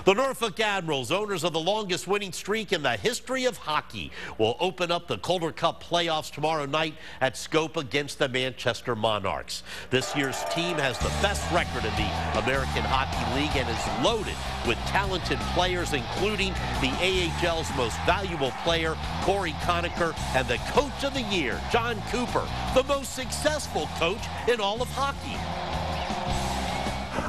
The Norfolk Admirals, owners of the longest winning streak in the history of hockey, will open up the Calder Cup playoffs tomorrow night at Scope against the Manchester Monarchs. This year's team has the best record in the American Hockey League and is loaded with talented players, including the AHL's most valuable player, Corey Conacher, and the Coach of the Year, Jon Cooper, the most successful coach in all of hockey.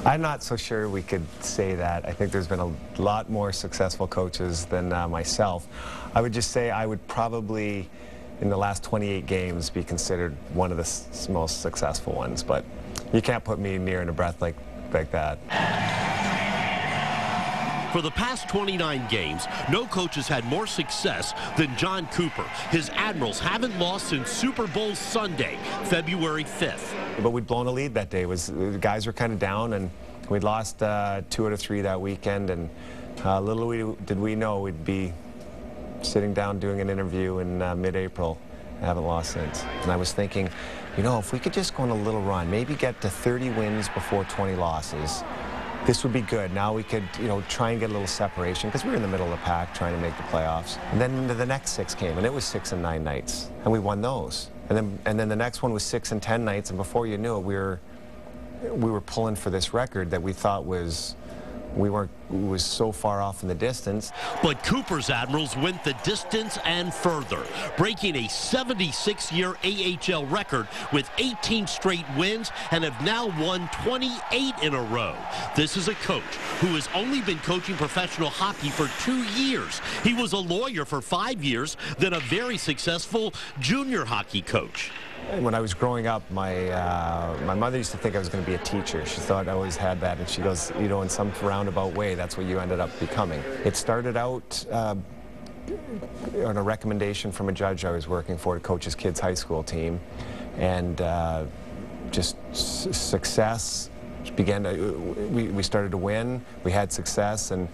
I'm not so sure we could say that. I think there's been a lot more successful coaches than myself. I would just say I would probably, in the last 28 games, be considered one of the most successful ones. But you can't put me near in a breath like that. For the past 29 games, no coach has had more success than Jon Cooper. His Admirals haven't lost since Super Bowl Sunday, February 5th. But we'd blown a lead that day. The guys were kind of down, and we'd lost 2 out of 3 that weekend. And little did we know we'd be sitting down doing an interview in mid-April. I haven't lost since. And I was thinking, you know, if we could just go on a little run, maybe get to 30 wins before 20 losses, this would be good. Now we could, you know, try and get a little separation because we were in the middle of the pack trying to make the playoffs. And then the next 6 came, and it was 6 and 9 nights, and we won those. And then the next one was 6 and 10 nights, and before you knew it, we were pulling for this record that we thought was so far off in the distance. But Cooper's Admirals went the distance and further, breaking a 76-year AHL record with 18 straight wins and have now won 28 in a row. This is a coach who has only been coaching professional hockey for 2 years. He was a lawyer for 5 years, then a very successful junior hockey coach. When I was growing up, my mother used to think I was going to be a teacher. She thought I always had that, and she goes, you know, in some roundabout way, that's what you ended up becoming. It started out on a recommendation from a judge I was working for to coach his kids' high school team, and just success began to, we started to win, we had success, and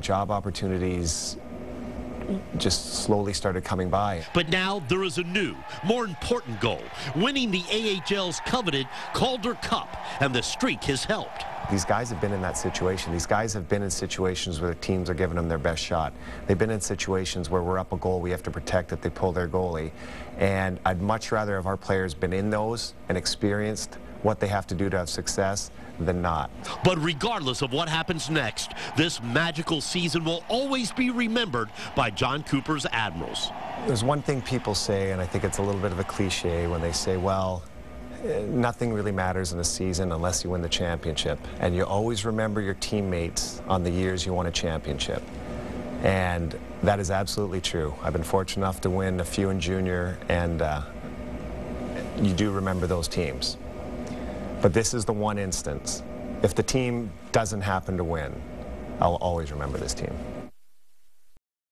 job opportunities just slowly started coming by. But now there is a new, more important goal, winning the AHL's coveted Calder Cup, and the streak has helped. These guys have been in that situation. These guys have been in situations where their teams are giving them their best shot. They've been in situations where we're up a goal, we have to protect it, they pull their goalie. And I'd much rather have our players been in those and experienced what they have to do to have success than not. But regardless of what happens next, this magical season will always be remembered by Jon Cooper's Admirals. There's one thing people say, and I think it's a little bit of a cliche, when they say, well, nothing really matters in a season unless you win the championship. And you always remember your teammates on the years you won a championship. And that is absolutely true. I've been fortunate enough to win a few in junior, and you do remember those teams. But this is the one instance. If the team doesn't happen to win, I'll always remember this team.